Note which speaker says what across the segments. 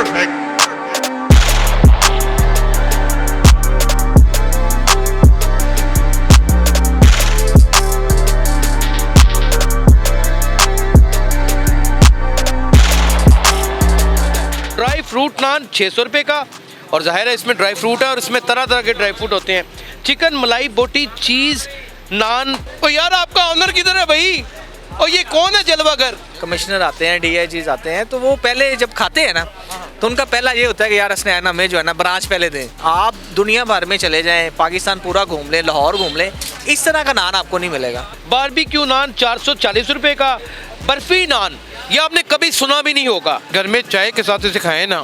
Speaker 1: Perfect.
Speaker 2: Dry fruit नान 600 रुपये का, और जाहिर है इसमें ड्राई फ्रूट है और इसमें तरह तरह के ड्राई फ्रूट होते हैं। चिकन मलाई बोटी चीज़ नान। ओ यार आपका ऑनर किधर है भाई? और ये कौन है जलवागर?
Speaker 3: कमिश्नर आते हैं, डीआईजीज आते हैं, तो वो पहले जब खाते हैं ना तो उनका पहला ये होता है कि यार असनैना में जो है ना ब्रांच पहले दें। आप दुनिया भर में चले जाएं, पाकिस्तान पूरा घूम लें, लाहौर घूम लें, इस तरह का नान आपको नहीं मिलेगा।
Speaker 2: बारबेक्यू नान 440 रुपये का। बर्फी नान, ये आपने कभी सुना भी नहीं होगा। घर में चाय के साथ इसे खाएं ना,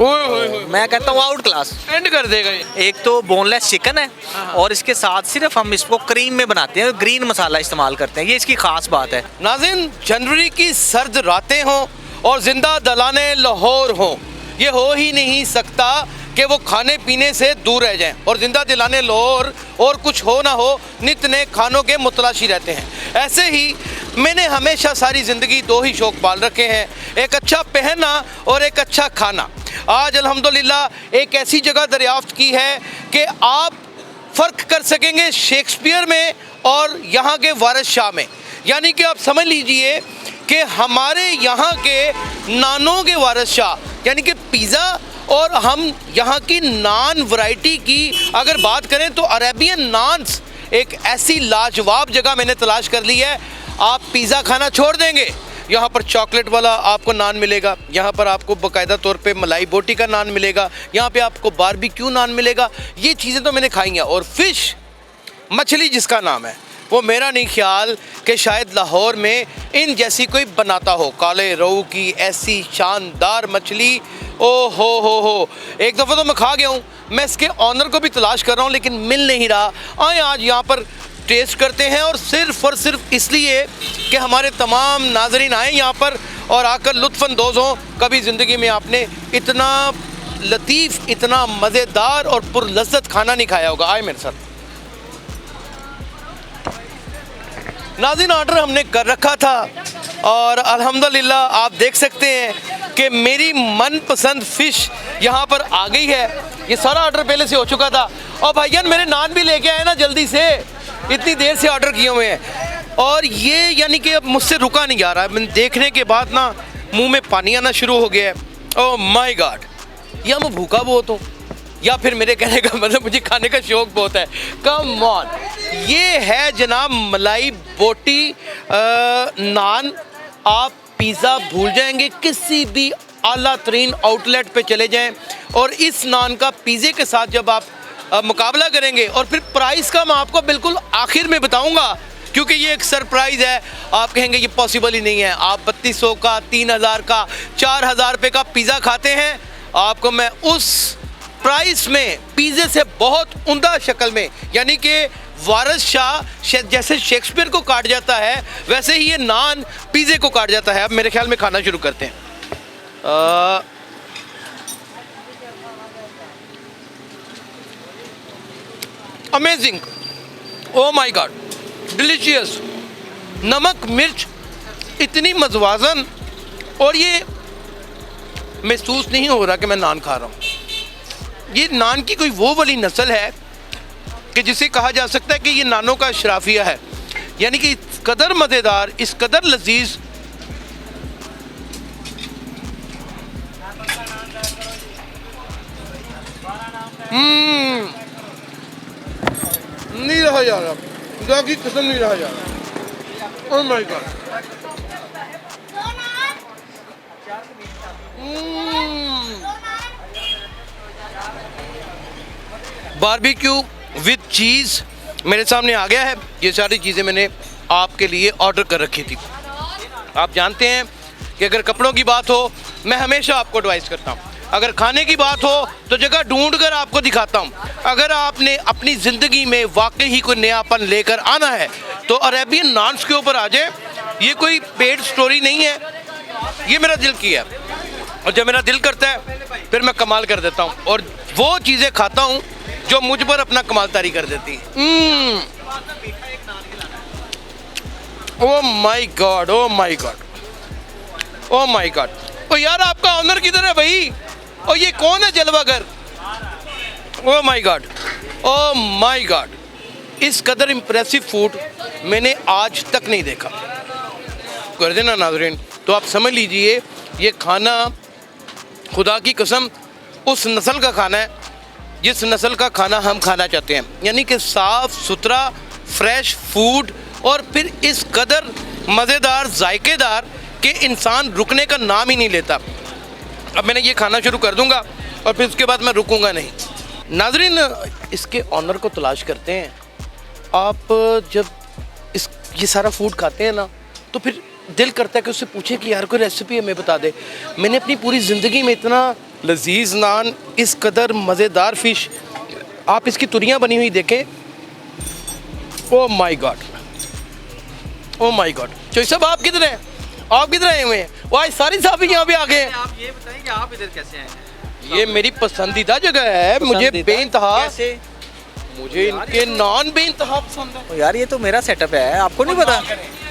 Speaker 2: ओए होए होए,
Speaker 3: मैं कहता हूँ आउट क्लास
Speaker 2: एंड कर देगा ये।
Speaker 3: एक तो बोनलेस चिकन है और इसके साथ सिर्फ हम इसको क्रीम में बनाते हैं, ग्रीन मसाला इस्तेमाल करते हैं, ये इसकी खास बात है।
Speaker 2: नाज़रीन, जनवरी की सर्द रातें हों और जिंदा दलाने लाहौर हों, ये हो ही नहीं सकता कि वो खाने पीने से दूर रह जाएं। और जिंदा दिलाने लाहौर और कुछ हो ना हो, नित नए खानों के मुतलाशी रहते हैं। ऐसे ही मैंने हमेशा सारी ज़िंदगी दो ही शौक़ पाल रखे हैं, एक अच्छा पहनना और एक अच्छा खाना। आज अल्हम्दुलिल्लाह एक ऐसी जगह दरियाफ्त की है कि आप फ़र्क कर सकेंगे शेक्सपियर में और यहाँ के वारिस शाह में। यानी कि आप समझ लीजिए कि हमारे यहाँ के नानों के वारिस शाह, यानी कि पिज़्ज़ा, और हम यहाँ की नान वैरायटी की अगर बात करें तो अरेबियन नान्स एक ऐसी लाजवाब जगह मैंने तलाश कर ली है। आप पिज़्ज़ा खाना छोड़ देंगे, यहाँ पर चॉकलेट वाला आपको नान मिलेगा, यहाँ पर आपको बाकायदा तौर पे मलाई बोटी का नान मिलेगा, यहाँ पे आपको बारबेक्यू नान मिलेगा। ये चीज़ें तो मैंने खाई हैं। और फ़िश मछली जिसका नाम है, वो मेरा नहीं ख्याल कि शायद लाहौर में इन जैसी कोई बनाता हो। काले रोहू की ऐसी शानदार मछली, ओ हो। एक दफ़ा तो मैं खा गया हूँ, मैं इसके ऑनर को भी तलाश कर रहा हूँ लेकिन मिल नहीं रहा। आए आज यहाँ पर टेस्ट करते हैं, और सिर्फ इसलिए कि हमारे तमाम नाजरीन आए यहाँ पर और आकर लुत्फ़अंदोज़ हों। कभी ज़िंदगी में आपने इतना लतीफ़, इतना मज़ेदार और पुरलज़्ज़त खाना नहीं खाया होगा। आए मेरे साथ। नाज़रीन, ऑर्डर हमने कर रखा था और अल्हम्दुलिल्लाह आप देख सकते हैं कि मेरी मनपसंद फ़िश यहाँ पर आ गई है। ये सारा ऑर्डर पहले से हो चुका था। और भाईजान मेरे नान भी लेके आए ना जल्दी से, इतनी देर से ऑर्डर किए हुए हैं। और ये यानी कि अब मुझसे रुका नहीं जा रहा है। मैंने देखने के बाद ना मुंह में पानी आना शुरू हो गया है। ओह माय गॉड, या मैं भूखा बहुत हूँ या फिर मेरे कहने का मतलब मुझे खाने का शौक़ बहुत है। कम ऑन, ये है जनाब मलाई बोटी नान। आप पिज़्ज़ा भूल जाएंगे, किसी भी आला तरीन आउटलेट पे चले जाएं और इस नान का पिज़्ज़े के साथ जब आप मुकाबला करेंगे, और फिर प्राइस का मैं आपको बिल्कुल आखिर में बताऊंगा क्योंकि ये एक सरप्राइज़ है। आप कहेंगे ये पॉसिबल ही नहीं है, आप 3200 का, 3000 का, 4000 रुपये का पिज़्ज़ा खाते हैं, आपको मैं उस प्राइस में पिज़्ज़े से बहुत उम्दा शक्ल में, यानी कि वारिस शाह जैसे शेक्सपियर को काट जाता है वैसे ही ये नान पिज़्ज़े को काट जाता है। अब मेरे ख्याल में खाना शुरू करते हैं। Amazing, O my God, delicious. नमक मिर्च इतनी मज़वाज़न, और ये महसूस नहीं हो रहा कि मैं नान खा रहा हूँ। ये नान की कोई वो वाली नस्ल है कि जिसे कहा जा सकता है कि ये नानों का अशराफिया है, यानी कि इस कदर मज़ेदार, इस कदर लजीज। नहीं रहा जा रहा, खुदा की कसम नहीं रहा जा रहा। ओह माय गॉड, बारबेक्यू विद चीज़ मेरे सामने आ गया है। ये सारी चीज़ें मैंने आपके लिए ऑर्डर कर रखी थी। आप जानते हैं कि अगर कपड़ों की बात हो, मैं हमेशा आपको एडवाइस करता हूँ, अगर खाने की बात हो तो जगह ढूंढ कर आपको दिखाता हूँ। अगर आपने अपनी ज़िंदगी में वाकई ही कोई नयापन लेकर आना है तो अरेबियन नान्स के ऊपर आ जाए। ये कोई पेड स्टोरी नहीं है, ये मेरा दिल की है, और जब मेरा दिल करता है फिर मैं कमाल कर देता हूँ और वो चीज़ें खाता हूँ जो मुझ पर अपना कमाल तारी कर देती है। Oh my God, oh my God, oh my God. ओ यार आपका ऑनर किधर है भाई? और ये कौन है जलवागर? Oh my God, oh my god, इस कदर इम्प्रेसिव फूड मैंने आज तक नहीं देखा। कर देना नाज़रीन, तो आप समझ लीजिए ये खाना खुदा की कसम उस नस्ल का खाना है जिस नस्ल का खाना हम खाना चाहते हैं, यानी कि साफ़ सुथरा फ्रेश फूड, और फिर इस कदर मज़ेदार जायकेदार कि इंसान रुकने का नाम ही नहीं लेता। अब मैंने ये खाना शुरू कर दूंगा और फिर उसके बाद मैं रुकूंगा नहीं। नाज़रीन, इसके ऑनर को तलाश करते हैं। आप जब ये सारा फूड खाते हैं ना, तो फिर दिल करता है कि उससे पूछे कि यार कोई रेसिपी हमें बता दे। मैंने अपनी पूरी ज़िंदगी में इतना लजीज नान, इस कदर मज़ेदार फ़िश, आप इसकी तुरियां बनी हुई देखें। Oh my God, oh my god. Choi साहब, आप किधर हैं? आप किधर आए हुए हैं? वो आज सारी साहब भी यहाँ पे आ गए।
Speaker 3: आप ये बताएं कि आप इधर कैसे आए हैं?
Speaker 2: ये मेरी पसंदीदा जगह है, मुझे बेइंतहा, मुझे इनके नान बेइंतहा पसंद है।
Speaker 3: यार ये तो मेरा सेटअप है, आपको नहीं पता?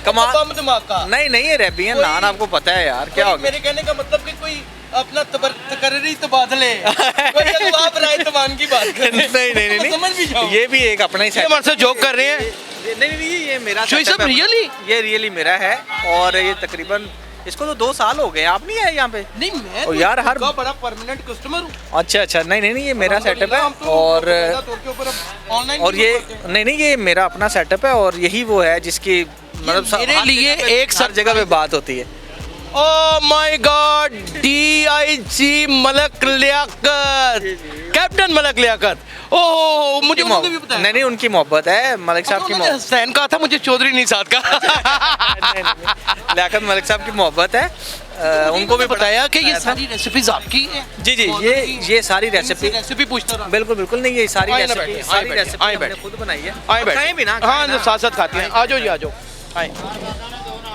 Speaker 3: कमाल।
Speaker 2: कम दिमाग का
Speaker 3: नहीं नहीं, ये रेबियन नान आपको पता है यार, क्या हो गया?
Speaker 2: मेरे कहने का मतलब कि कोई अपना तकर्री तबादले कोई अगर आप राय तमान की बात कर रहे हैं,
Speaker 3: नहीं नहीं नहीं,
Speaker 2: समझ भी जाओ।
Speaker 3: ये भी एक अपना ही सेटअप।
Speaker 2: हमारे से जोक कर रहे हैं।
Speaker 3: नहीं नहीं, ये मेरा
Speaker 2: शोई साहब,
Speaker 3: setup है।
Speaker 2: रियली?
Speaker 3: ये रियली मेरा है, और ये तकरीबन इसको तो 2 साल हो गए। आप नहीं आए यहाँ पे?
Speaker 2: नहीं, मैं
Speaker 3: ओ यार, हर
Speaker 2: का बड़ा परमानेंट कस्टमर हूँ।
Speaker 3: अच्छा अच्छा, नहीं नहीं नहीं, ये मेरा सेटअप है, और ये नहीं नहीं, ये मेरा अपना सेटअप है, और यही वो है जिसकी मतलब
Speaker 2: मेरे लिए एक
Speaker 3: हर जगह पे बात होती है।
Speaker 2: Oh my god, DIG Malak Liaquat, captain Malak Liaquat. Oh, मुझे उनको भी पता है।
Speaker 3: नहीं नहीं, उनकी मोहब्बत है मलिक साहब की मोहब्बत।
Speaker 2: हुसैन का था, मुझे चौधरी निसात का।
Speaker 3: लियाकत मलिक साहब की मोहब्बत है। उनको भी
Speaker 2: बताया कि ये सारी रेसिपीज आपकी हैं।
Speaker 3: जी जी, ये सारी रेसिपी
Speaker 2: पूछता रहा।
Speaker 3: बिल्कुल बिल्कुल नहीं, ये सारी
Speaker 2: आइए ना
Speaker 3: रेसिपी
Speaker 2: बैठिए,
Speaker 3: सारी
Speaker 2: आइए बैठिए,
Speaker 3: रेसिपी
Speaker 2: आइए
Speaker 3: हमने
Speaker 2: बैठिए।
Speaker 3: खुद बनाई है।
Speaker 2: आए बैठ,
Speaker 3: खाएं भी ना,
Speaker 2: हाँ, साथ साथ खाते हैं। आ जाओ जी, आ जाओ। आए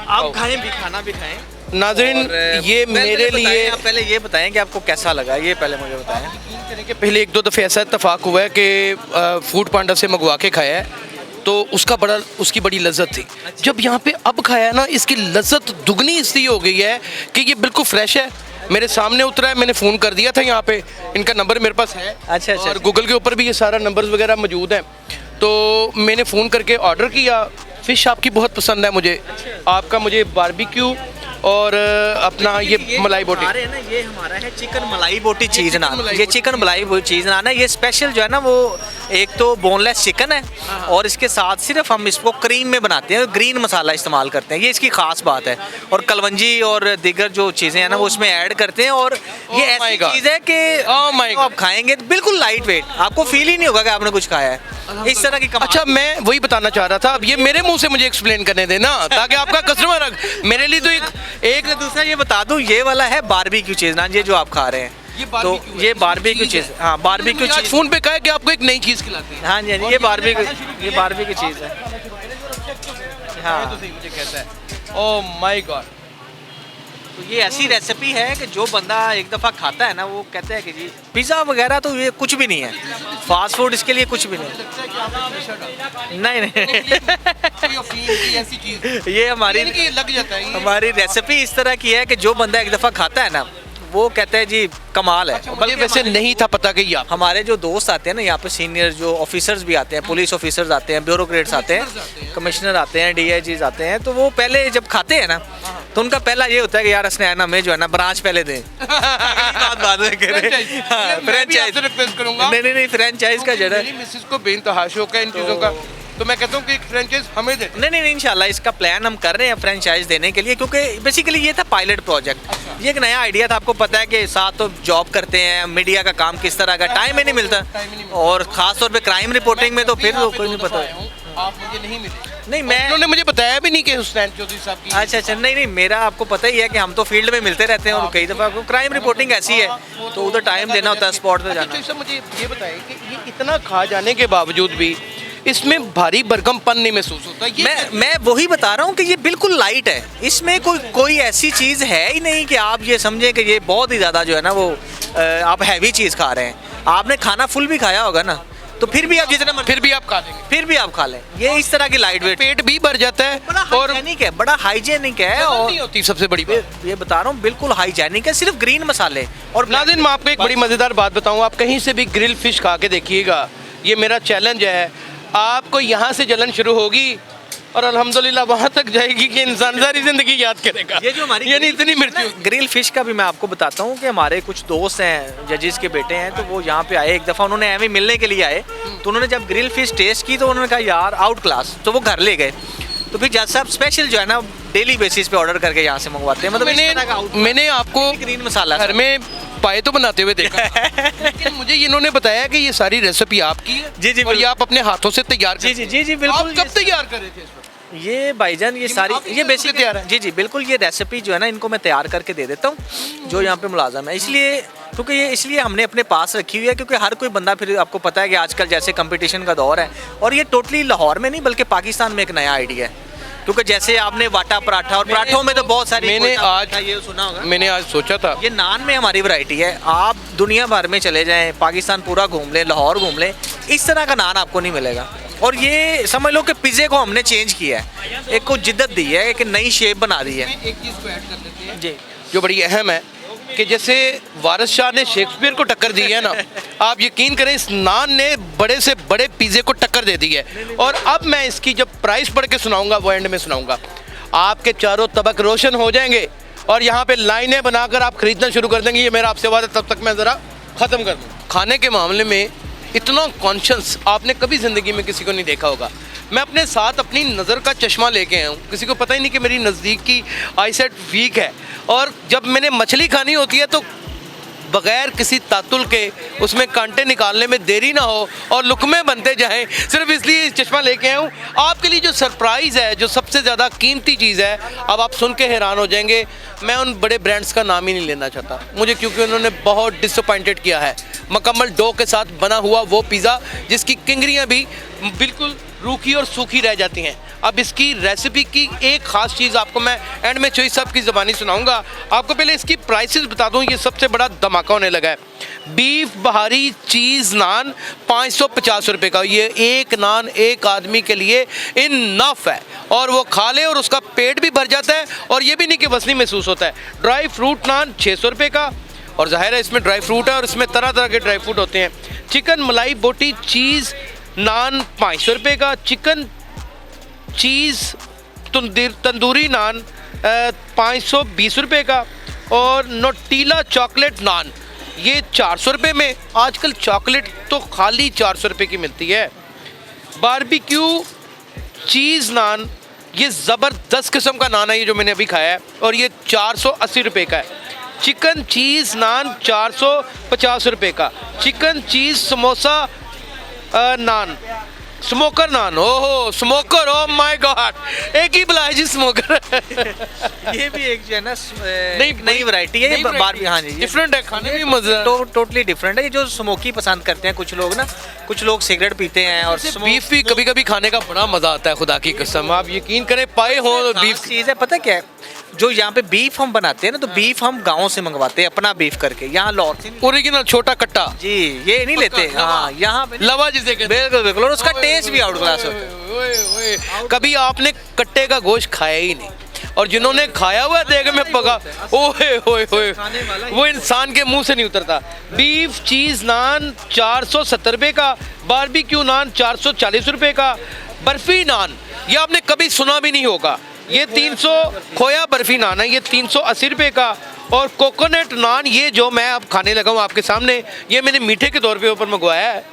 Speaker 3: आप खाएं भी, खाना भी खाएं।
Speaker 2: नाज़रीन, ये मेरे लिए
Speaker 3: आप पहले ये बताएं कि आपको कैसा लगा, ये पहले मुझे बताएं।
Speaker 2: पहले 1-2 दफ़े ऐसा इत्तेफाक हुआ है कि फूड पांडा से मंगवा के खाया है, तो उसकी बड़ी लज्जत थी। जब यहाँ पे अब खाया ना, इसकी लज्जत दुगनी इसलिए हो गई है कि ये बिल्कुल फ्रेश है, मेरे सामने उतरा है। मैंने फ़ोन कर दिया था यहाँ पे, इनका नंबर मेरे पास है।
Speaker 3: अच्छा अच्छा,
Speaker 2: और गूगल के ऊपर भी ये सारा नंबर्स वगैरह मौजूद हैं। तो मैंने फ़ोन करके ऑर्डर किया। फ़िश आपकी बहुत पसंद है मुझे, आपका मुझे बारबेक्यू और अपना ये मलाई बोटी।
Speaker 3: ना, ये हमारा है चिकन मलाई बोटी चीज़ नान। ये चिकन मलाई बोटी चीज़ नान है। ये स्पेशल जो है ना, वो एक तो बोनलेस चिकन है, और इसके साथ सिर्फ हम इसको क्रीम में बनाते हैं, ग्रीन मसाला इस्तेमाल करते हैं, ये इसकी खास बात है। और कलवंजी और दीगर जो चीज़ें हैं ना, वो उसमें ऐड करते हैं, और ये ऐसी चीज़ है कि आप खाएंगे तो बिल्कुल लाइट वेट, आपको फील ही नहीं होगा कि आपने कुछ खाया है, इस तरह की।
Speaker 2: अच्छा, मैं वही बताना चाह रहा था, अब ये मेरे मुंह से मुझे एक्सप्लेन करने देना, ताकि आपका कस्टमर मेरे लिए तो एक
Speaker 3: दूसरा ये बता दूं, ये वाला है बारबेक्यू चीज़ नान, ये जो आप खा रहे हैं, तो ये बारबेक्यू चीज़, हाँ बारबेक्यू चीज़।
Speaker 2: फोन पे कहा कि आपको एक नई चीज़ खिलाते हैं।
Speaker 3: हाँ जी हाँ जी, ये बारबेक्यू चीज़ है। हाँ,
Speaker 2: मुझे कहता है ओह माय गॉड।
Speaker 3: तो ये ऐसी रेसिपी है कि जो बंदा एक दफ़ा खाता है ना, वो कहता है कि जी पिज़्ज़ा वगैरह तो ये कुछ भी नहीं है, फास्ट फूड इसके लिए कुछ भी नहीं। नहीं नहीं, ये हमारी
Speaker 2: लग जाता है,
Speaker 3: हमारी रेसिपी इस तरह की है कि जो बंदा एक दफ़ा खाता है ना, वो कहते हैं जी कमाल है।
Speaker 2: बल्कि वैसे नहीं था पता कि ये
Speaker 3: हमारे जो दोस्त आते हैं ना यहाँ पे, सीनियर जो ऑफिसर्स भी आते हैं, पुलिस ऑफिसर्स आते हैं, ब्यूरोक्रेट्स आते हैं, कमिश्नर आते हैं, DIGs आते हैं, तो वो पहले जब खाते हैं ना, तो उनका पहला ये होता है कि यार हसनैन हमें जो है ना ब्रांच पहले दें। बात में करें, फ्रेंचाइज रिक्वेस्ट करूंगा। नहीं नहीं, फ्रेंचाइज का जो है,
Speaker 2: मिसेस को बेइंतहा शौक है इन चीज़ों का, तो मैं कहता हूँ कि एक फ्रेंचाइज हमें दे।
Speaker 3: नहीं नहीं, इंशाल्लाह इसका प्लान हम कर रहे हैं फ्रेंचाइज देने के लिए, क्योंकि बेसिकली ये था पायलट प्रोजेक्ट। ये एक नया आइडिया था, आपको पता है कि साथ तो जॉब करते हैं, मीडिया का काम किस तरह का, टाइम ही नहीं मिलता, और ख़ास तौर पे क्राइम रिपोर्टिंग में तो फिर कोई नहीं पता।
Speaker 2: आप मुझे नहीं मिले।
Speaker 3: नहीं, मैं
Speaker 2: उन्होंने मुझे बताया भी नहीं कि हुसैन चौधरी साहब की।
Speaker 3: अच्छा अच्छा, नहीं नहीं, मेरा आपको पता ही है कि हम तो फील्ड में मिलते रहते हैं, और कई दफ़ा क्राइम रिपोर्टिंग ऐसी है तो उधर टाइम देना होता है, स्पॉट पे जाना।
Speaker 2: अच्छा, मुझे ये बताएं कि ये इतना खा जाने के बावजूद भी इसमें भारी भरकमपन नहीं महसूस होता?
Speaker 3: मैं वही बता रहा हूँ कि ये बिल्कुल लाइट है, इसमें कोई ऐसी चीज़ है ही नहीं कि आप ये समझें कि ये बहुत ही ज़्यादा जो है ना वो आप हैवी चीज़ खा रहे हैं। आपने खाना फुल भी खाया होगा ना, तो फिर भी आप जितना मर्जी
Speaker 2: फिर भी आप खा लेंगे,
Speaker 3: फिर भी आप खा लें। ये इस तरह की लाइट वेट,
Speaker 2: पेट भी भर जाता है
Speaker 3: बड़ा
Speaker 2: और
Speaker 3: हाइजेनिक है, बड़ा हाइजेनिक है।
Speaker 2: और
Speaker 3: और
Speaker 2: नहीं होती सबसे बड़ी बात।
Speaker 3: ये बता रहा हूँ बिल्कुल हाइजेनिक है, सिर्फ ग्रीन मसाले और
Speaker 2: नाज़रीन, मैं आपको एक बड़ी मज़ेदार बात बताऊँ, आप कहीं से भी ग्रिल फिश खा के देखिएगा, ये मेरा चैलेंज है, आपको यहाँ से जलन शुरू होगी और अल्हम्दुलिल्लाह वहाँ तक जाएगी कि इंसान सारी ज़िंदगी याद करेगा।
Speaker 3: ये जो हमारी
Speaker 2: यानी इतनी मिर्ची होगी।
Speaker 3: ग्रिल फिश का भी मैं आपको बताता हूँ कि हमारे कुछ दोस्त हैं जजिस के बेटे हैं, तो वो यहाँ पे आए एक दफ़ा, उन्होंने एवं मिलने के लिए आए, तो उन्होंने जब ग्रिल फिश टेस्ट की तो उन्होंने कहा यार आउट क्लास, तो वो घर ले गए। तो फिर जज साहब स्पेशल जो है ना डेली बेसिस पे ऑर्डर करके यहाँ से मंगवाते हैं, मतलब इस तरह का
Speaker 2: मैंने आपको
Speaker 3: ग्रीन मसाला
Speaker 2: घर में पाए तो बनाते हुए देखा लेकिन मुझे इन्होंने बताया कि ये सारी रेसिपी आपकी है।
Speaker 3: जी, जी,
Speaker 2: और ये आप अपने हाथों से तैयार
Speaker 3: जी,
Speaker 2: करते
Speaker 3: जी,
Speaker 2: हैं।
Speaker 3: जी, जी, बिल्कुल।
Speaker 2: आप कब तैयार कर रहे थे इस वक्त?
Speaker 3: ये भाईजान ये सारी
Speaker 2: आप ही
Speaker 3: ये
Speaker 2: से
Speaker 3: बेसिक
Speaker 2: तैयार है?
Speaker 3: जी जी बिल्कुल, ये रेसिपी जो है ना इनको मैं तैयार करके दे देता हूँ जो यहाँ पे मुलाजम है, इसलिए क्योंकि ये इसलिए हमने अपने पास रखी हुई है, क्योंकि हर कोई बंदा, फिर आपको पता है कि आजकल जैसे कंपटीशन का दौर है, और ये टोटली लाहौर में नहीं बल्कि पाकिस्तान में एक नया आइडिया है, क्योंकि जैसे आपने वाटा पराठा, और पराठों में तो बहुत सारी,
Speaker 2: मैंने आज
Speaker 3: ये सुना होगा,
Speaker 2: मैंने आज सोचा था,
Speaker 3: ये नान में हमारी वैरायटी है, आप दुनिया भर में चले जाएं, पाकिस्तान पूरा घूम लें, लाहौर घूम लें, इस तरह का नान आपको नहीं मिलेगा। और ये समझ लो कि पिज़्ज़े को हमने चेंज किया है, एक को जिद्दत दी है, एक नई शेप बना दी है।
Speaker 2: एक चीज़ को ऐड कर लेते हैं
Speaker 3: जी
Speaker 2: जो बड़ी अहम है कि जैसे वारिस शाह ने शेक्सपियर को टक्कर दी है ना, आप यकीन करें इस नान ने बड़े से बड़े पिज़्ज़े को टक्कर दे दी है। और अब मैं इसकी जब प्राइस पढ़ के सुनाऊंगा वो एंड में सुनाऊंगा, आपके चारों तबक रोशन हो जाएंगे और यहाँ पे लाइनें बनाकर आप खरीदना शुरू कर देंगे। ये मेरा आपसे वादा, तब तक मैं ज़रा ख़त्म कर दूँ। खाने के मामले में इतना कॉन्शियस आपने कभी ज़िंदगी में किसी को नहीं देखा होगा। मैं अपने साथ अपनी नज़र का चश्मा लेके आया हूँ, किसी को पता ही नहीं कि मेरी नज़दीक की आईसेट वीक है, और जब मैंने मछली खानी होती है तो बगैर किसी तातुल के उसमें कांटे निकालने में देरी ना हो और लुकमे बनते जाएं, सिर्फ इसलिए चश्मा लेके आया हूँ आपके लिए। जो सरप्राइज़ है, जो सबसे ज़्यादा कीमती चीज़ है, अब आप सुन के हैरान हो जाएंगे। मैं उन बड़े ब्रांड्स का नाम ही नहीं लेना चाहता मुझे, क्योंकि उन्होंने बहुत डिसअपॉइंटेड किया है। मुकम्मल डो के साथ बना हुआ वो पिज़्ज़ा जिसकी किंगरियाँ भी बिल्कुल रूखी और सूखी रह जाती हैं। अब इसकी रेसिपी की एक ख़ास चीज़ आपको मैं एंड में चोई साहब की ज़बानी सुनाऊंगा। आपको पहले इसकी प्राइसेस बता दूं, ये सबसे बड़ा धमाका होने लगा है। बीफ बहारी चीज़ नान 550 रुपये का, ये एक नान एक आदमी के लिए इनफ है, और वो खा ले और उसका पेट भी भर जाता है, और ये भी नहीं कि वसनी महसूस होता है। ड्राई फ्रूट नान 600 रुपये का, और ज़ाहिर है इसमें ड्राई फ्रूट है और इसमें तरह तरह के ड्राई फ्रूट होते हैं। चिकन मलाई बोटी चीज़ नान 500 रुपये का, चिकन चीज़ तंदूरी नान 520 रुपये का, और नोटीला चॉकलेट नान ये 400 रुपये में। आजकल चॉकलेट तो खाली 400 रुपये की मिलती है। बारबेक्यू चीज़ नान ये ज़बरदस्त किस्म का नान है, ये जो मैंने अभी खाया है, और ये 480 रुपये का है। चिकन चीज़ नान 450 रुपये का, चिकन चीज़ समोसा नान, स्मोकर नान, ओहो स्मोकर, ओ माय गॉड, एक ही बुलाए जी स्मोकर।
Speaker 3: ये भी एक जो है ना
Speaker 2: नई
Speaker 3: वैरायटी है, ये बार भी, हाँ जी,
Speaker 2: डिफरेंट है, खाने में मजा
Speaker 3: टोटली डिफरेंट है। ये जो स्मोकी पसंद करते हैं कुछ लोग ना, कुछ लोग सिगरेट पीते हैं, और
Speaker 2: बीफ भी कभी कभी खाने का बड़ा मजा आता है, खुदा की कसम। आप यकीन करें पाए हो बीफ
Speaker 3: चीज़ है, पता क्या है, जो यहाँ पे बीफ हम बनाते हैं ना, तो बीफ हम गाँव से मंगवाते हैं अपना बीफ करके, यहाँ लाहौर से
Speaker 2: ओरिजिनल छोटा कट्टा
Speaker 3: जी ये नहीं लेते, हाँ यहाँ पे
Speaker 2: लवा जिसे कहते हैं।
Speaker 3: बिल्कुल बिल्कुल, और उसका टेस्ट भी आउट क्लास होता है।
Speaker 2: कभी आपने कट्टे का गोश्त खाया ही नहीं, और जिन्होंने खाया हुआ देख में पका, ओए होए होए, वो इंसान के मुंह से नहीं उतरता। बीफ चीज़ नान 470 रुपये का, बारबेक्यू नान 440 रुपये का, बर्फ़ी नान ये आपने कभी सुना भी नहीं होगा, ये 300 खोया बर्फ़ी नान है, ये 380 रुपये का, और कोकोनट नान ये जो मैं अब खाने लगा हूँ आपके सामने, ये मैंने मीठे के तौर पे ऊपर मंगवाया है।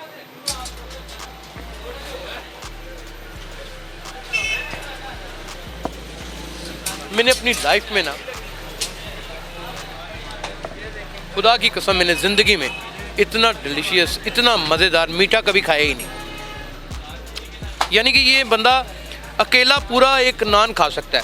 Speaker 2: मैंने अपनी लाइफ में ना, खुदा की कसम, मैंने ज़िंदगी में इतना डिलीशियस, इतना मज़ेदार मीठा कभी खाया ही नहीं। यानी कि ये बंदा अकेला पूरा एक नान खा सकता है,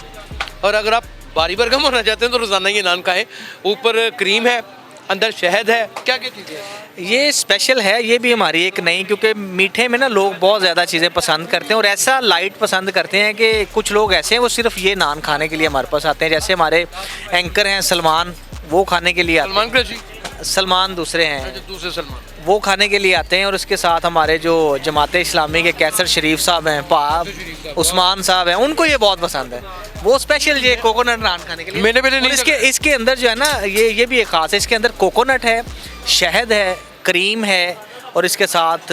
Speaker 2: और अगर आप भारी भरकम होना चाहते हैं तो रोज़ाना ये नान खाएं। ऊपर क्रीम है, अंदर शहद है, क्या क्या चीज़ें हैं?
Speaker 3: ये स्पेशल है, ये भी हमारी एक नई, क्योंकि मीठे में ना लोग बहुत ज़्यादा चीज़ें पसंद करते हैं, और ऐसा लाइट पसंद करते हैं कि कुछ लोग ऐसे हैं वो सिर्फ ये नान खाने के लिए हमारे पास आते हैं। जैसे हमारे एंकर हैं सलमान, वो खाने के लिए आते हैं।
Speaker 2: सलमान कुरैशी?
Speaker 3: सलमान दूसरे हैं,
Speaker 2: दूसरे सलमान।
Speaker 3: वो खाने के लिए आते हैं। और उसके साथ हमारे जो जमात इस्लामी के कैसर शरीफ साहब हैं, उस्मान साहब हैं, उनको ये बहुत पसंद है। वो स्पेशल ये कोकोनट नान खाने के लिए।
Speaker 2: मैंने पहले नहीं
Speaker 3: इसके अंदर जो है ना, ये भी एक ख़ास है। इसके अंदर कोकोनट है, शहद है, क्रीम है और इसके साथ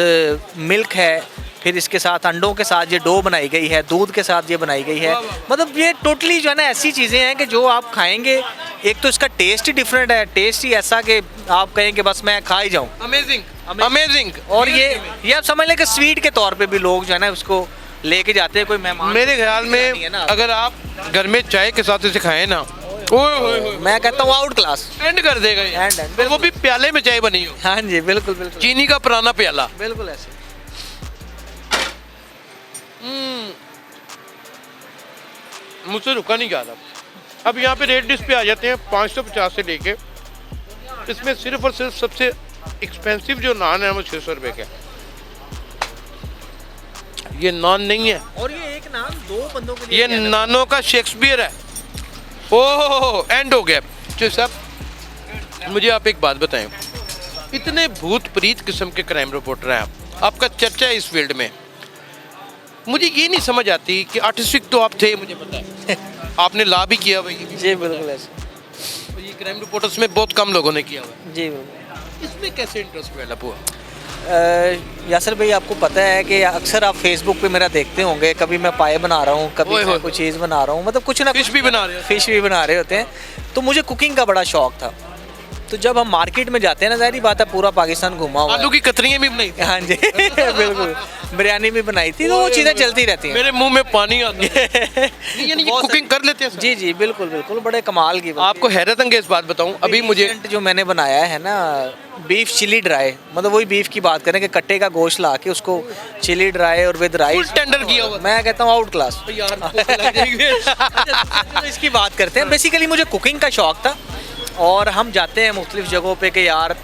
Speaker 3: मिल्क है। फिर इसके साथ अंडों के साथ ये डो बनाई गई है, दूध के साथ ये बनाई गई है। मतलब ये टोटली जो है ना ऐसी चीज़ें हैं कि जो आप खाएंगे, एक तो इसका टेस्ट ही डिफरेंट है, टेस्ट ही ऐसा कि आप कहें कि बस मैं खा ही जाऊँ।
Speaker 2: Amazing amazing.
Speaker 3: और ये आप समझ लें कि स्वीट के तौर पे भी लोग जो है ना उसको लेके जाते हैं। कोई मेहमान
Speaker 2: मेरे ख्याल में अगर आप घर में चाय के साथ इसे खाएं ना, ओए
Speaker 3: मैं कहता हूँ आउट क्लास
Speaker 2: एंड कर देगा ये।
Speaker 3: एंड
Speaker 2: वो भी प्याले में चाय बनी हो।
Speaker 3: हाँ जी, बिल्कुल बिल्कुल,
Speaker 2: चीनी का पुराना प्याला।
Speaker 3: बिल्कुल ऐसे।
Speaker 2: मुझसे रुका नहीं जा रहा। अब यहाँ पे रेट लिस्ट पे आ जाते हैं 550 से लेके, इसमें सिर्फ और सिर्फ सबसे एक्सपेंसिव जो नान है वो 600 रुपये का। ये नान नहीं है,
Speaker 3: और ये एक नान 2 बंदों के लिए
Speaker 2: ये नानों का शेक्सपियर है। ओह एंड हो गया। जो साहब मुझे आप एक बात बताएं, इतने भूत प्रीत किस्म के क्राइम रिपोर्टर हैं आप, आपका चर्चा है इस फील्ड में, मुझे ये नहीं समझ आती कि आर्टिस्टिक तो आप थे, मुझे पता है आपने ला भी किया भाई।
Speaker 3: जी बिल्कुल ऐसे।
Speaker 2: तो ये क्राइम रिपोर्टर्स में बहुत कम लोगों ने किया हुआ।
Speaker 3: जी बिल्कुल।
Speaker 2: इसमें कैसे इंटरेस्ट डेवलप हुआ?
Speaker 3: यासर भाई, आपको पता है कि अक्सर आप फेसबुक पे मेरा देखते होंगे, कभी मैं पाए बना रहा हूँ, कभी मैं कुछ चीज़ बना रहा हूँ, मतलब कुछ ना
Speaker 2: फिश भी बना रहे हो।
Speaker 3: फिश भी बना रहे होते हैं। तो मुझे कुकिंग का बड़ा शौक था। तो जब हम मार्केट में जाते हैं ना, ज़ाहिर बात है पूरा पाकिस्तान घुमा हुआ है।
Speaker 2: आलू की कतरियाँ भी बनाई।
Speaker 3: हाँ जी बिल्कुल, बिरयानी भी बनाई थी। तो वो चीज़ें चलती रहती हैं।
Speaker 2: मेरे मुंह में पानी आता है। यानी कि कुकिंग कर लेते हैं।
Speaker 3: जी जी बिल्कुल बिल्कुल, बड़े कमाल की।
Speaker 2: आपको हैरत अंगेज बात बताऊं, अभी मुझे
Speaker 3: जो मैंने बनाया है ना बीफ चिली ड्राई, मतलब वही बीफ की बात करें कि कट्टे का गोश्त ला के उसको चिली ड्राई और विद राइस
Speaker 2: टेंडर किया हुआ,
Speaker 3: मैं कहता हूँ आउट क्लास।
Speaker 2: यार
Speaker 3: इसकी बात करते हैं। बेसिकली मुझे कुकिंग का शौक था और हम जाते हैं मुख्तलिफ जगहों पे कि यार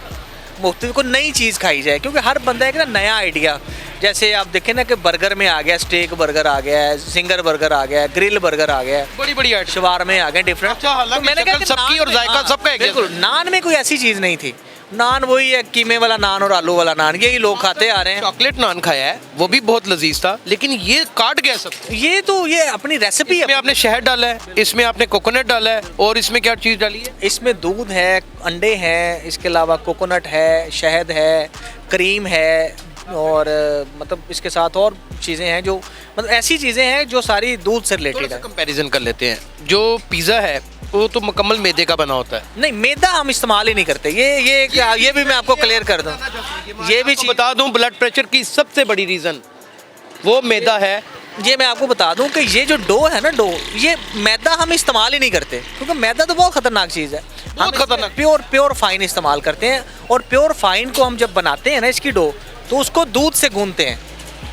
Speaker 3: मुख्तलिफ को नई चीज़ खाई जाए, क्योंकि हर बंदा एक ना नया आइडिया, जैसे आप देखें ना कि बर्गर में आ गया, स्टेक बर्गर आ गया है, सिंगर बर्गर आ गया है, ग्रिल बर्गर आ गया है,
Speaker 2: बड़ी बड़ी
Speaker 3: शवारमे आ गए डिफरेंट।
Speaker 2: अच्छा, हालांकि
Speaker 3: मैंने कहा कि
Speaker 2: सबकी और जायका सबका एक
Speaker 3: बिल्कुल, नान में कोई ऐसी चीज़ नहीं थी। नान वही है, कीमे वाला नान और आलू वाला नान, यही लोग खाते आ रहे हैं।
Speaker 2: चॉकलेट नान खाया है, वो भी बहुत लजीज था, लेकिन ये काट गया सब।
Speaker 3: ये अपनी रेसिपी है।
Speaker 2: इसमें आपने शहद डाला है, इसमें आपने कोकोनट डाला है, और इसमें क्या चीज़ डाली है?
Speaker 3: इसमें दूध है, अंडे हैं, इसके अलावा कोकोनट है, शहद है, क्रीम है, और मतलब इसके साथ और चीज़ें हैं जो मतलब ऐसी चीज़ें हैं जो सारी दूध से रिलेटेड है।
Speaker 2: कंपैरिजन कर लेते हैं, जो पिज़्ज़ा है वो तो मुकम्मल मैदे का बना होता है।
Speaker 3: नहीं, मैदा हम इस्तेमाल ही नहीं करते। ये भी मैं आपको क्लियर कर दूं। ये भी
Speaker 2: बता दूं, ब्लड प्रेशर की सबसे बड़ी रीज़न वो मैदा है।
Speaker 3: ये मैं आपको बता दूं कि ये जो डो है ना, डो, ये मैदा हम इस्तेमाल ही नहीं करते, क्योंकि मैदा तो बहुत ख़तरनाक चीज़ है। हम
Speaker 2: खतरनाक
Speaker 3: प्योर फाइन इस्तेमाल करते हैं। और प्योर फाइन को हम जब बनाते हैं ना इसकी डो, तो उसको दूध से गूंथते हैं।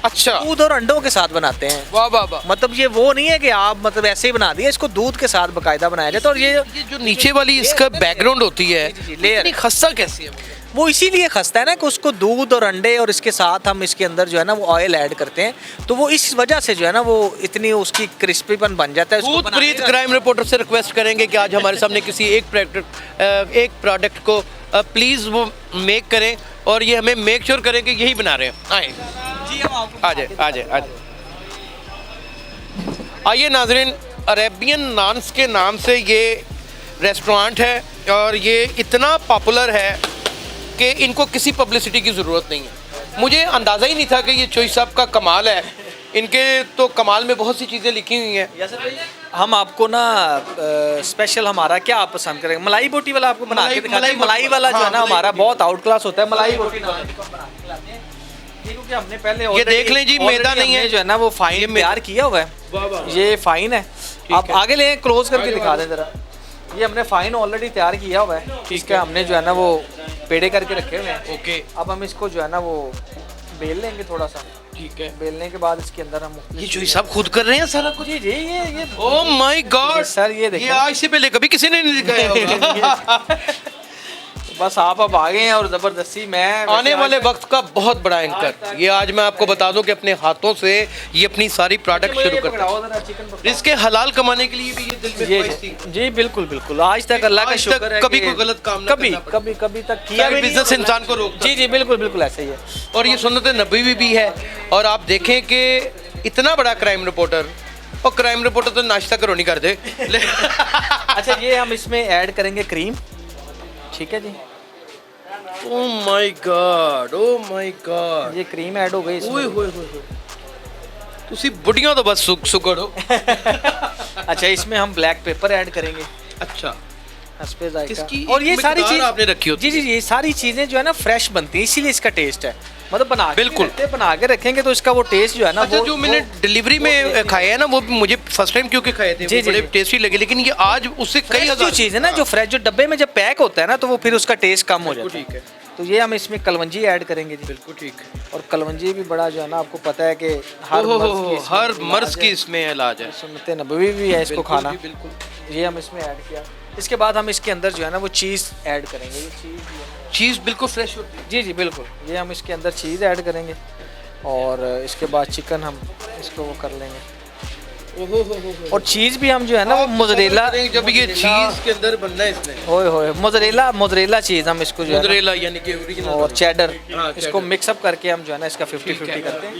Speaker 2: अच्छा,
Speaker 3: दूध और अंडों के साथ बनाते हैं।
Speaker 2: वाह वाह वाह।
Speaker 3: मतलब ये वो नहीं है कि आप मतलब ऐसे ही बना दिया, इसको दूध के साथ बाकायदा बनाया जाता है। और ये
Speaker 2: जो नीचे वाली इसका बैकग्राउंड होती है,
Speaker 3: लेयर,
Speaker 2: इतनी खस्ता कैसी है?
Speaker 3: वो इसीलिए खस्ता है ना कि उसको दूध और अंडे और इसके साथ हम इसके अंदर जो है ना वो ऑयल ऐड करते हैं, तो वो इस वजह से जो है ना वो इतनी उसकी क्रिस्पीपन बन जाता है।
Speaker 2: भूत प्रीत क्राइम रिपोर्टर से रिक्वेस्ट करेंगे कि आज हमारे सामने किसी एक प्रोडक्ट को प्लीज़ वो मेक करें, और ये हमें मेक श्योर करें कि यही बना रहे हैं। आए आइए नाजरीन, अरेबियन नान्स के नाम से ये रेस्टोरेंट है, और ये इतना पॉपुलर है कि इनको किसी पब्लिसिटी की ज़रूरत नहीं है। मुझे अंदाज़ा ही नहीं था कि ये चोई साहब का कमाल है। इनके तो कमाल में बहुत सी चीज़ें लिखी हुई हैं।
Speaker 3: हम आपको ना स्पेशल हमारा क्या आप पसंद करेंगे, मलाई बोटी वाला आपको बना के दिखाते हैं। मलाई वाला जो है ना हमारा बहुत आउट क्लास होता है। मलाई बोटी क्योंकि हमने पहले
Speaker 2: ये देख लें जी, मैदा नहीं है
Speaker 3: जो है ना वो फाइन तैयार किया हुआ है। ये फाइन है, आप आगे ले क्लोज करके दिखा दें जरा। ये हमने फाइन ऑलरेडी तैयार किया हुआ है, ठीक है। हमने जो है ना वो पेड़े करके रखे हुए हैं।
Speaker 2: ओके,
Speaker 3: अब हम इसको जो है ना वो बेल लेंगे थोड़ा सा,
Speaker 2: ठीक है।
Speaker 3: बेलने के बाद इसके अंदर हम
Speaker 2: ये जो सब खुद कर रहे हैं सारा कुछ।
Speaker 3: जी ये
Speaker 2: ओह माय गॉड
Speaker 3: सर, ये देखिए,
Speaker 2: आज से पहले कभी किसी ने नहीं दिखाया होगा।
Speaker 3: बस आप अब आ गए हैं और ज़बरदस्ती मैं
Speaker 2: आने वाले वक्त का बहुत बड़ा एंकर, ये आज मैं आपको बता दूं कि अपने हाथों से ये अपनी सारी प्रोडक्ट शुरू करता है। इसके हलाल कमाने के लिए भी ये दिल में ख्वाहिश थी।
Speaker 3: जी बिल्कुल बिल्कुल, आज तक अल्लाह का
Speaker 2: आज तक
Speaker 3: शुक्र है
Speaker 2: कभी
Speaker 3: कि
Speaker 2: कोई गलत काम ना
Speaker 3: कभी
Speaker 2: करना पड़ा।
Speaker 3: कभी कभी तक किया भी नहीं।
Speaker 2: बिजनेस इंसान को रोकता
Speaker 3: जी जी बिल्कुल बिल्कुल ऐसा ही है।
Speaker 2: और ये सुन्नत नबी भी है। और आप देखें कि इतना बड़ा क्राइम रिपोर्टर, और क्राइम रिपोर्टर तो नाश्ता करो नहीं कर दे।
Speaker 3: अच्छा ये हम इसमें ऐड करेंगे क्रीम, ठीक है जी।
Speaker 2: Oh my God, oh my god,
Speaker 3: ये क्रीम ऐड हो गई इसमें।
Speaker 2: ओए होए होए, ਤੁਸੀਂ ਬੁੱਢੀਆਂ ਤੋਂ ਬਸ ਸੁਗੜੋ।
Speaker 3: अच्छा इसमें हम ब्लैक पेपर ऐड करेंगे,
Speaker 2: अच्छा,
Speaker 3: हस्बे जायका।
Speaker 2: इसकी
Speaker 3: और ये
Speaker 2: एक
Speaker 3: सारी
Speaker 2: मिकदार
Speaker 3: चीज
Speaker 2: आपने रखी होती
Speaker 3: जी जी जी, ये सारी चीजें जो है ना फ्रेश बनती हैं, इसीलिए इसका टेस्ट है। मतलब बना के
Speaker 2: बिल्कुल।
Speaker 3: रखते हैं, बना के रखेंगे तो इसका वो टेस्ट जो है ना,
Speaker 2: अच्छा, जो मैंने डिलीवरी में खाए हैं ना, वो मुझे फर्स्ट टाइम क्योंकि खाए थे,
Speaker 3: जी,
Speaker 2: वो
Speaker 3: जी,
Speaker 2: बड़े
Speaker 3: जी।
Speaker 2: टेस्टी लगे, लेकिन ये आज उससे कई
Speaker 3: फ्रेश जो
Speaker 2: हजार
Speaker 3: चीज़ है ना, जो फ्रेश जो डब्बे में जब पैक होता है ना, तो वो फिर उसका टेस्ट कम हो जाता है।
Speaker 2: ठीक है,
Speaker 3: तो ये हम इसमें कलवंजी ऐड करेंगे जी।
Speaker 2: बिल्कुल ठीक है।
Speaker 3: और कलवंजी भी बड़ा जो है ना, आपको पता है कि हर
Speaker 2: ओहो,
Speaker 3: मर्ज की इसमें
Speaker 2: हर
Speaker 3: इलाज
Speaker 2: मर्ज
Speaker 3: है।
Speaker 2: की इसमें इलाज है।
Speaker 3: सुन्नत नबवी भी है इसको
Speaker 2: बिल्कुल
Speaker 3: खाना।
Speaker 2: जी, बिल्कुल।
Speaker 3: ये हम इसमें ऐड किया। इसके बाद हम इसके अंदर जो है ना वो चीज़ ऐड करेंगे। ये चीज़ भी है।
Speaker 2: चीज़ बिल्कुल फ्रेश होती है।
Speaker 3: जी जी बिल्कुल, ये हम इसके अंदर चीज़ ऐड करेंगे और इसके बाद चिकन हम इसको वो कर लेंगे।
Speaker 2: ओहो हो।
Speaker 3: और चीज़ भी हम जो है ना वो मोज़रेला,
Speaker 2: जब ये चीज़ के अंदर बनना है इसमें,
Speaker 3: होए होए मोज़रेला चीज़ हम इसको जो है ना,
Speaker 2: मोज़रेला यानी कि ओरिजिनल,
Speaker 3: और चेडर,
Speaker 2: हाँ,
Speaker 3: इसको
Speaker 2: cheddar।
Speaker 3: मिक्सअप करके हम जो है ना इसका 50-50 करते हैं।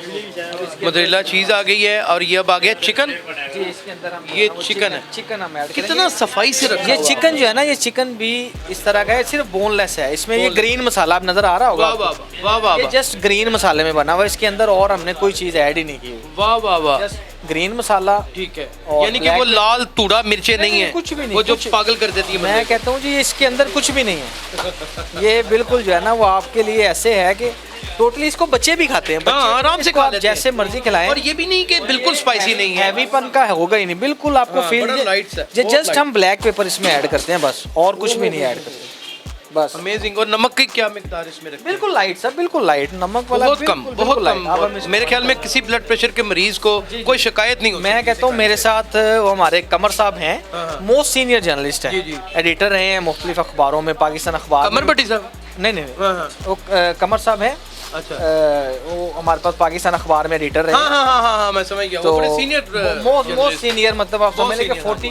Speaker 2: मोज़रेला चीज़ आ गई है। और ये अब आ गया चिकन।
Speaker 3: जी इसके अंदर हम
Speaker 2: ये
Speaker 3: वो
Speaker 2: चिकन है।
Speaker 3: चिकन हम ऐड
Speaker 2: कितना सफाई से रखा
Speaker 3: ये
Speaker 2: हुआ है।
Speaker 3: चिकन जो है ना, ये चिकन भी इस तरह का है, सिर्फ बोनलेस है। इसमें ये ग्रीन मसाला आप नजर आ रहा होगा
Speaker 2: वाह वाह
Speaker 3: आपको।
Speaker 2: वाह वाह
Speaker 3: ये
Speaker 2: वाह
Speaker 3: जस्ट ग्रीन मसाले में बना हुआ है, इसके अंदर और हमने कोई चीज़ ऐड ही नहीं की।
Speaker 2: वाह वाह वाह,
Speaker 3: जस्ट ग्रीन मसाला।
Speaker 2: ठीक है।
Speaker 3: और
Speaker 2: यानी कि वो
Speaker 3: black-
Speaker 2: लाल तूड़ा मिर्चें नहीं
Speaker 3: नहीं,
Speaker 2: है,
Speaker 3: कुछ भी नहीं,
Speaker 2: वो जो
Speaker 3: कुछ-
Speaker 2: पागल कर देती है
Speaker 3: मैं
Speaker 2: बंदे को।
Speaker 3: कहता हूँ जी इसके अंदर कुछ भी नहीं है। ये बिल्कुल जो है ना वो आपके लिए ऐसे है कि टोटली इसको बच्चे भी खाते हैं।
Speaker 2: हाँ, आराम से
Speaker 3: इसको
Speaker 2: खा
Speaker 3: आप
Speaker 2: लेते हैं।
Speaker 3: जैसे मर्जी खिलाएं।
Speaker 2: और ये भी नहीं कि बिल्कुल स्पाइसी नहीं है।
Speaker 3: हैवीपन का होगा ही नहीं, बिल्कुल आपको
Speaker 2: हाँ,
Speaker 3: फील
Speaker 2: बड़ा light सा,
Speaker 3: ये
Speaker 2: बहुत
Speaker 3: जस्ट
Speaker 2: light।
Speaker 3: हम ब्लैक पेपर इसमें ऐड करते हैं बस, और कुछ भी नहीं ऐड करते बस।
Speaker 2: अमेजिंग। और नमक की क्या मिकदार इसमें रखते हैं?
Speaker 3: बिल्कुल लाइट सर, बिल्कुल लाइट, नमक वाला
Speaker 2: बहुत कम,
Speaker 3: बिल्कुल-
Speaker 2: बहुत
Speaker 3: बिल्कुल light। अब हम
Speaker 2: कम।
Speaker 3: इसको-
Speaker 2: मेरे ख्याल में किसी ब्लड प्रेशर के मरीज को कोई शिकायत नहीं होती।
Speaker 3: मैं कहता हूँ मेरे साथ वो हमारे कमर साहब हैं,
Speaker 2: हाँ।
Speaker 3: मोस्ट सीनियर जर्नलिस्ट
Speaker 2: जी, जी।
Speaker 3: हैं, एडिटर रहे हैं मुख्तलिफ अखबारों में, पाकिस्तान अखबार
Speaker 2: कमर
Speaker 3: में।
Speaker 2: भट्टी साहब।
Speaker 3: नहीं नहीं नहीं,
Speaker 2: हाँ, हाँ।
Speaker 3: वो कमर साहब हैं,
Speaker 2: अच्छा।
Speaker 3: वो हमारे पास पाकिस्तान अखबार में एडिटर रहे
Speaker 2: हाँ
Speaker 3: हैं।
Speaker 2: हाँ हाँ हाँ हाँ, मैं समझ गया।
Speaker 3: तो
Speaker 2: वो बड़े सीनियर
Speaker 3: मोस्ट सीनियर, मतलब आप समझ लें कि
Speaker 2: senior,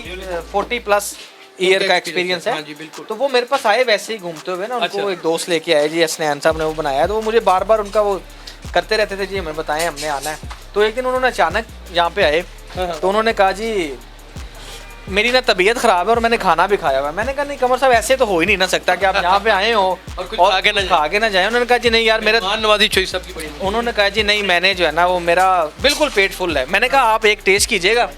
Speaker 3: 40 प्लस ईयर का
Speaker 2: experience
Speaker 3: एक्सपीरियंस
Speaker 2: है।
Speaker 3: है।
Speaker 2: हाँ जी, बिल्कुल।
Speaker 3: तो वो मेरे पास आए वैसे ही घूमते हुए ना, उनको
Speaker 2: अच्छा।
Speaker 3: एक दोस्त लेके आए जी, हसनैन साहब ने वो बनाया, तो वो मुझे बार बार उनका वो करते रहते थे जी, हमें बताएं हमने आना है। तो एक दिन उन्होंने अचानक यहाँ पे आए,
Speaker 2: हाँ।
Speaker 3: तो उन्होंने कहा जी मेरी ना तबीयत खराब है और मैंने खाना भी खाया हुआ है। मैंने कहा नहीं कमर साहब, ऐसे तो हो ही नहीं ना सकता कि आप यहाँ पे आए हो
Speaker 2: और कुछ खा के ना जाएं।
Speaker 3: खा के ना जाए। उन्होंने कहा जी नहीं यार मेरा,
Speaker 2: मान नवाजी चोई साहब की बड़ी।
Speaker 3: उन्होंने कहा जी नहीं मैंने जो है ना वो मेरा बिल्कुल पेट फुल है। मैंने कहा आप एक टेस्ट कीजिएगा,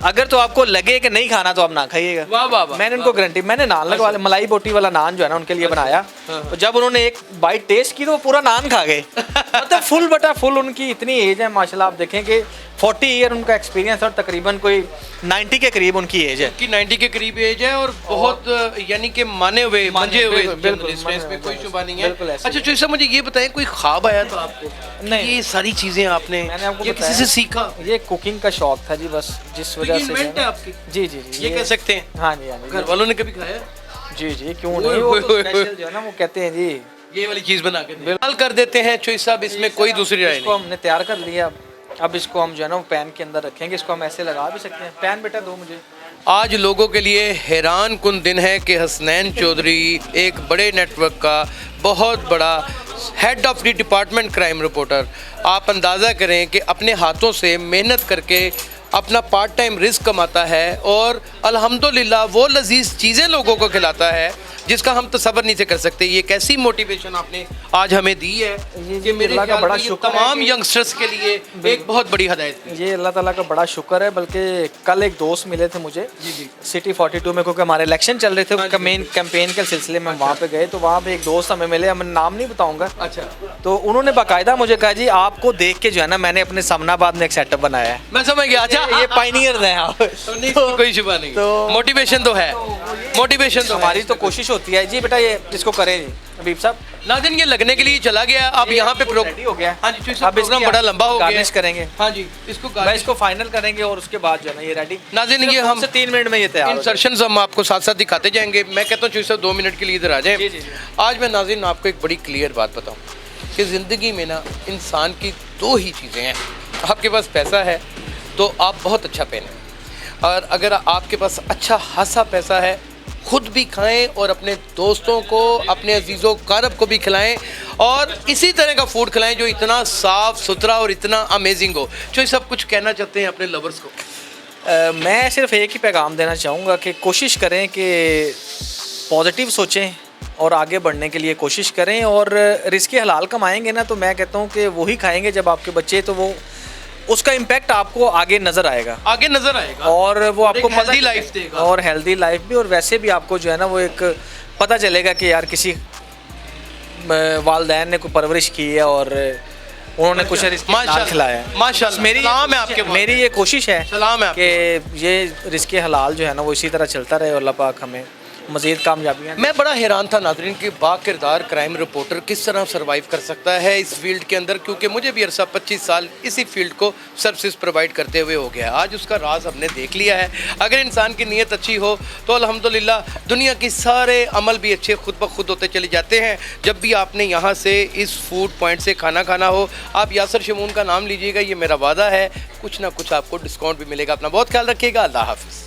Speaker 3: अगर तो आपको लगे कि नहीं खाना तो आप ना खाइएगा।
Speaker 2: वाह वाह वाह।
Speaker 3: मैंने उनको गारंटी, मैंने नान लगवा मलाई बोटी वाला नान जो है ना उनके लिए बनाया। तो जब उन्होंने एक बाइट टेस्ट की तो वो पूरा नान खा गए। मतलब फुल बटा फुल, उनकी इतनी एज है माशाल्लाह, आप देखें कि 40 ईयर उनका एक्सपीरियंस और तकरीबन कोई 90 के करीब उनकी एज है।
Speaker 2: कि 90 के करीब एज है और बहुत यानी कि माने हुए मंजे हुए
Speaker 3: बिल्कुल, बिल्कुल,
Speaker 2: जर्नलिस्ट हैं, इसमें कोई
Speaker 3: माने
Speaker 2: शुबा नहीं
Speaker 3: बिल्कुल
Speaker 2: है।
Speaker 3: ऐसे
Speaker 2: अच्छा चोई साहब, मुझे ये बताएं कोई ख्वाब आया था आपको?
Speaker 3: नहीं।
Speaker 2: ये सारी चीजें आपने
Speaker 3: मैंने आपको
Speaker 2: ये
Speaker 3: बताया,
Speaker 2: किसी से सीखा?
Speaker 3: ये कुकिंग का शौक था जी, बस जिस
Speaker 2: तो
Speaker 3: वजह
Speaker 2: ये
Speaker 3: से
Speaker 2: इन्वेंट
Speaker 3: जो
Speaker 2: है
Speaker 3: है
Speaker 2: आपकी?
Speaker 3: जी जी जी,
Speaker 2: ये कह सकते हैं?
Speaker 3: हाँ जी हाँ जी,
Speaker 2: घर वालों ने कभी खाया?
Speaker 3: जी जी क्यों
Speaker 2: ओए,
Speaker 3: नहीं, वो
Speaker 2: ओए,
Speaker 3: तो
Speaker 2: ओए,
Speaker 3: स्पेशल जो है ना वो कहते हैं जी।
Speaker 2: ये वाली चीज बना के हाल कर देते हैं चोई साहब, इसमें कोई दूसरी राय
Speaker 3: इसको
Speaker 2: नहीं।
Speaker 3: हमने तैयार कर लिया, अब इसको हम जो है ना वो पैन के अंदर रखेंगे। इसको हम ऐसे लगा भी सकते हैं। पैन बेटा दो मुझे।
Speaker 2: आज लोगों के लिए हैरान कुन दिन है कि हसनैन चौधरी एक बड़े नेटवर्क का बहुत बड़ा head of the department crime reporter, आप अंदाज़ा करें कि अपने हाथों से मेहनत करके अपना पार्ट टाइम रिस्क कमाता है और अल्हम्दुलिल्लाह वो लजीज चीज़ें लोगों को खिलाता है जिसका हम तसव्वुर नहीं से कर सकते। ये कैसी मोटिवेशन आपने आज हमें दी है कि मेरे
Speaker 3: अल्लाह का
Speaker 2: ख्याल
Speaker 3: बड़ा
Speaker 2: में ये
Speaker 3: शुक्र है
Speaker 2: तमाम
Speaker 3: कि-
Speaker 2: यंगस्टर्स के लिए एक बहुत बड़ी हदायत है।
Speaker 3: ये अल्लाह ताला का बड़ा शुक्र है। बल्कि कल एक दोस्त मिले थे मुझे
Speaker 2: जी।
Speaker 3: सिटी 42 में, क्योंकि हमारे इलेक्शन चल रहे थे,
Speaker 2: हाँ जी,
Speaker 3: कैंपेन के सिलसिले में वहाँ पे गए। तो वहाँ पे एक दोस्त हमें मिले, मैं नाम नहीं बताऊँगा।
Speaker 2: अच्छा,
Speaker 3: तो उन्होंने बाकायदा मुझे कहा जी आपको देख के जो है ना मैंने अपने सामनाबाद में एक सेटअप बनाया है।
Speaker 2: मैं समझ गया। अच्छा,
Speaker 3: ये पाइनियर हैं आप।
Speaker 2: तो नहीं, कोई शुबा नहीं,
Speaker 3: तो-
Speaker 2: मोटिवेशन तो है।
Speaker 3: तो वो ये
Speaker 2: मोटिवेशन तो
Speaker 3: हमारी तो कोशिश होती है जी बेटा ये इसको करें जी हबीब साहब।
Speaker 2: नाज़रीन ये लगने के लिए चला गया। अब यहाँ पे
Speaker 3: रेडी हो गया।
Speaker 2: हाँ जी,
Speaker 3: अब
Speaker 2: प्रोग्राम बड़ा लंबा हो गया।
Speaker 3: गार्निश करेंगे।
Speaker 2: हाँ जी, इसको
Speaker 3: मैं इसको फाइनल करेंगे और उसके बाद जो है ना ये रेडी।
Speaker 2: नाज़रीन ये हम
Speaker 3: 3 मिनट में ये तैयार हो
Speaker 2: इंसर्शंस हम आपको साथ साथ दिखाते जाएंगे। मैं कहता हूँ चूँकि साहब 2 मिनट के लिए इधर आ
Speaker 3: जी,
Speaker 2: जाए।
Speaker 3: जी, जी।
Speaker 2: आज मैं नाज़रीन आपको एक बड़ी क्लियर बात बताऊँ कि ज़िंदगी में ना इंसान की 2 ही चीज़ें हैं। आपके पास पैसा है तो आप बहुत अच्छा पहने, और अगर आपके पास अच्छा खासा पैसा है खुद भी खाएं और अपने दोस्तों को, अपने अजीज़ों कारब को भी खिलाएं, और इसी तरह का फूड खिलाएं जो इतना साफ़ सुथरा और इतना अमेजिंग हो। जो ये सब कुछ कहना चाहते हैं अपने लवर्स को?
Speaker 3: मैं सिर्फ एक ही पैगाम देना चाहूँगा कि कोशिश करें कि पॉजिटिव सोचें और आगे बढ़ने के लिए कोशिश करें, और रिज़्क़ हलाल कमाएंगे ना तो मैं कहता हूँ कि वही खाएंगे जब आपके बच्चे, तो वो उसका इम्पैक्ट आपको आगे नज़र आएगा, और वो आपको
Speaker 2: हेल्दी लाइफ देगा,
Speaker 3: और हेल्दी लाइफ भी, और वैसे भी आपको जो है ना वो एक पता चलेगा कि यार किसी वालदैन ने कोई परवरिश की है और उन्होंने कुछ रिज़्क़ खिलाया है।
Speaker 2: माशाल्लाह,
Speaker 3: मेरी ये कोशिश है
Speaker 2: सलाम है
Speaker 3: कि ये रिज़्क़ हलाल जो है ना वो इसी तरह चलता रहे और अल्लाह पाक हमें मज़ीद कामयाबियाँ।
Speaker 2: मैं बड़ा हैरान था नाज़रीन कि बाकिरदार क्राइम रिपोर्टर किस तरह सरवाइव कर सकता है इस फील्ड के अंदर, क्योंकि मुझे भी अरसा 25 साल इसी फील्ड को सर्विस प्रोवाइड करते हुए हो गया है। आज उसका राज हमने देख लिया है। अगर इंसान की नीयत अच्छी हो तो अल्हम्दुलिल्लाह दुनिया के सारे अमल भी अच्छे खुद ब खुद होते चले जाते हैं। जब भी आपने यहाँ से इस फूड पॉइंट से खाना खाना हो, आप यासर शमून का नाम लीजिएगा, ये मेरा वादा है, कुछ ना कुछ आपको डिस्काउंट भी मिलेगा। अपना बहुत ख्याल रखिएगा। अल्लाह हाफ़िज़।